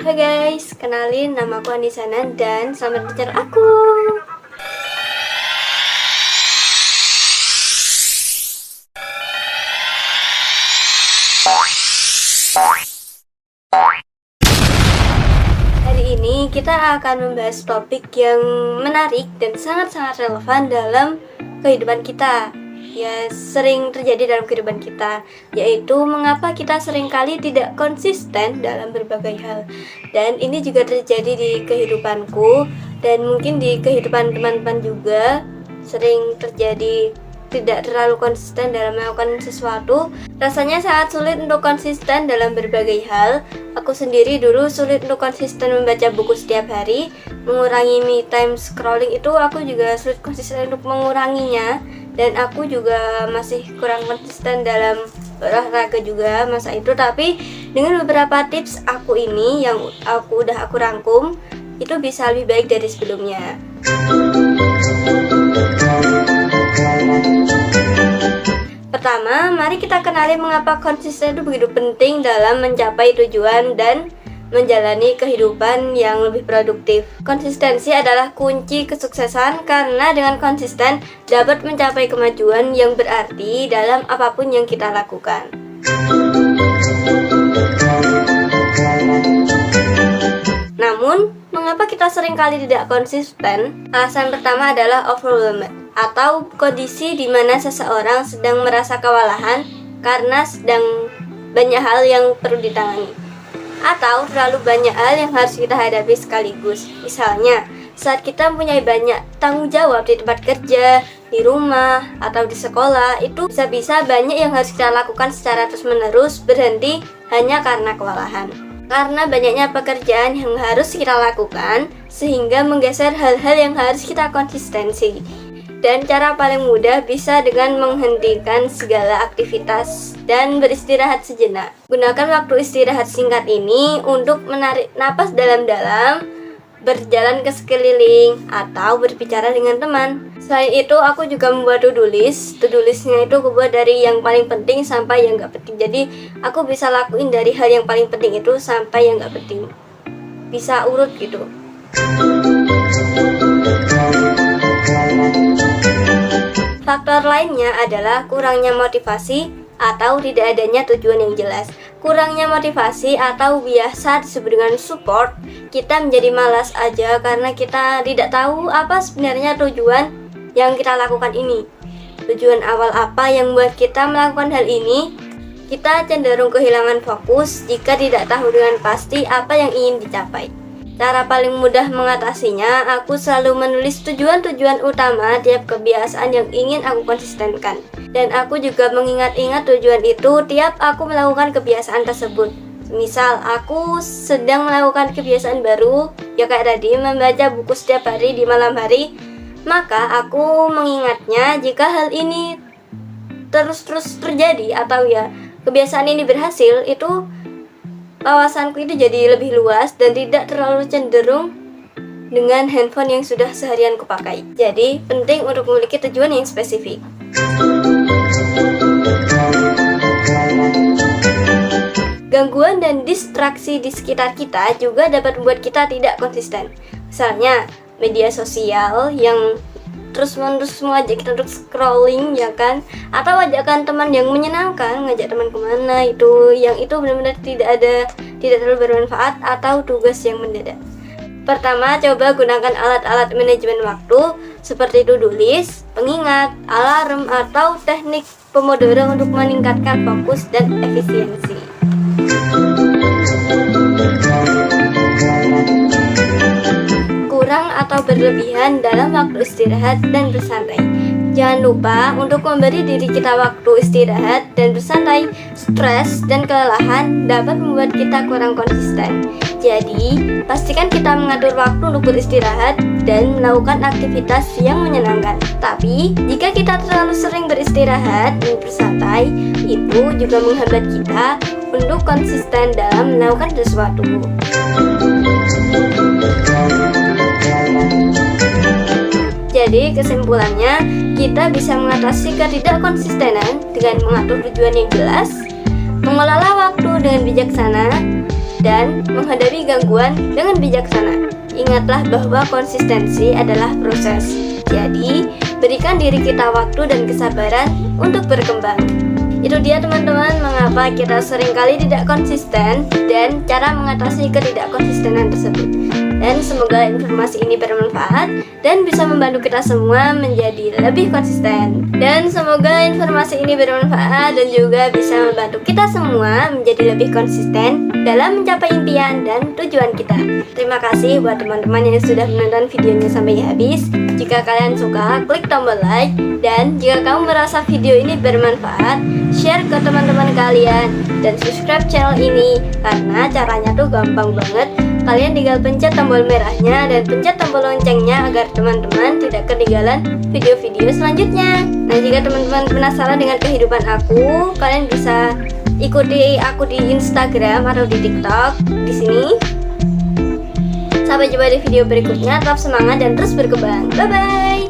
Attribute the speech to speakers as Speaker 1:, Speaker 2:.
Speaker 1: Hai guys, kenalin nama aku Andisana dan selamat belajar aku. Hari ini kita akan membahas topik yang menarik dan sangat-sangat relevan dalam kehidupan kita. Ya, sering terjadi dalam kehidupan kita, yaitu mengapa kita seringkali tidak konsisten dalam berbagai hal. Dan ini juga terjadi di kehidupanku dan mungkin di kehidupan teman-teman juga sering terjadi tidak terlalu konsisten dalam melakukan sesuatu. Rasanya sangat sulit untuk konsisten dalam berbagai hal. Aku sendiri dulu sulit untuk konsisten membaca buku setiap hari. Mengurangi me time scrolling itu aku juga sulit konsisten untuk menguranginya. Dan aku juga masih kurang konsisten dalam olahraga juga masa itu. Tapi dengan beberapa tips aku ini yang aku rangkum, itu bisa lebih baik dari sebelumnya. Pertama, mari kita kenali mengapa konsisten itu begitu penting dalam mencapai tujuan dan menjalani kehidupan yang lebih produktif. Konsistensi adalah kunci kesuksesan karena dengan konsisten dapat mencapai kemajuan yang berarti dalam apapun yang kita lakukan. Namun, mengapa kita seringkali tidak konsisten? Alasan pertama adalah overwhelmed, atau kondisi di mana seseorang sedang merasa kewalahan karena sedang banyak hal yang perlu ditangani, atau terlalu banyak hal yang harus kita hadapi sekaligus. Misalnya, saat kita mempunyai banyak tanggung jawab di tempat kerja, di rumah, atau di sekolah, itu bisa-bisa banyak yang harus kita lakukan secara terus-menerus berhenti hanya karena kewalahan. Karena banyaknya pekerjaan yang harus kita lakukan, sehingga menggeser hal-hal yang harus kita konsistensi. Dan cara paling mudah bisa dengan menghentikan segala aktivitas dan beristirahat sejenak. Gunakan waktu istirahat singkat ini untuk menarik napas dalam-dalam, berjalan ke sekeliling, atau berbicara dengan teman. Selain itu, aku juga membuat to-do list. To-do listnya itu aku buat dari yang paling penting sampai yang gak penting. Jadi, aku bisa lakuin dari hal yang paling penting itu sampai yang gak penting. Bisa urut gitu. Faktor lainnya adalah kurangnya motivasi atau tidak adanya tujuan yang jelas. Kurangnya motivasi atau biasa disebut dengan support, kita menjadi malas aja karena kita tidak tahu apa sebenarnya tujuan yang kita lakukan ini. Tujuan awal apa yang membuat kita melakukan hal ini? Kita cenderung kehilangan fokus jika tidak tahu dengan pasti apa yang ingin dicapai. Cara paling mudah mengatasinya, aku selalu menulis tujuan-tujuan utama tiap kebiasaan yang ingin aku konsistenkan. Dan aku juga mengingat-ingat tujuan itu tiap aku melakukan kebiasaan tersebut. Misal, aku sedang melakukan kebiasaan baru, ya kayak tadi, membaca buku setiap hari di malam hari, maka aku mengingatnya jika hal ini terus-terus terjadi atau ya kebiasaan ini berhasil, itu wawasanku itu jadi lebih luas dan tidak terlalu cenderung dengan handphone yang sudah seharian kupakai. Jadi, penting untuk memiliki tujuan yang spesifik. Gangguan dan distraksi di sekitar kita juga dapat membuat kita tidak konsisten. Misalnya, media sosial yang terus-menerus mengajak kita untuk scrolling, ya kan? Atau ajakan teman yang menyenangkan, ngajak teman kemana yang itu benar-benar tidak terlalu bermanfaat atau tugas yang mendadak. Pertama, coba gunakan alat-alat manajemen waktu seperti to-do list, pengingat, alarm, atau teknik Pomodoro untuk meningkatkan fokus dan efisiensi. Kurang atau berlebihan dalam waktu istirahat dan bersantai. Jangan lupa untuk memberi diri kita waktu istirahat dan bersantai. Stres dan kelelahan dapat membuat kita kurang konsisten. Jadi, pastikan kita mengatur waktu untuk beristirahat dan melakukan aktivitas yang menyenangkan. Tapi, jika kita terlalu sering beristirahat dan bersantai, itu juga menghambat kita untuk konsisten dalam melakukan sesuatu. Jadi kesimpulannya, kita bisa mengatasi ketidakkonsistenan dengan mengatur tujuan yang jelas, mengelola waktu dengan bijaksana, dan menghadapi gangguan dengan bijaksana. Ingatlah bahwa konsistensi adalah proses. Jadi, berikan diri kita waktu dan kesabaran untuk berkembang. Itu dia teman-teman mengapa kita seringkali tidak konsisten dan cara mengatasi ketidakkonsistenan tersebut. Dan semoga informasi ini bermanfaat dan bisa membantu kita semua menjadi lebih konsisten. Dan semoga informasi ini bermanfaat dan juga bisa membantu kita semua menjadi lebih konsisten dalam mencapai impian dan tujuan kita. Terima kasih buat teman-teman yang sudah menonton videonya sampai habis. Jika kalian suka, klik tombol like. Dan jika kamu merasa video ini bermanfaat, share ke teman-teman kalian dan subscribe channel ini, karena caranya tuh gampang banget. Kalian tinggal pencet tombol merahnya dan pencet tombol loncengnya agar teman-teman tidak ketinggalan video-video selanjutnya. Nah, jika teman-teman penasaran dengan kehidupan aku, kalian bisa ikuti aku di Instagram atau di TikTok di sini. Sampai jumpa di video berikutnya. Tetap semangat dan terus berkembang. Bye bye.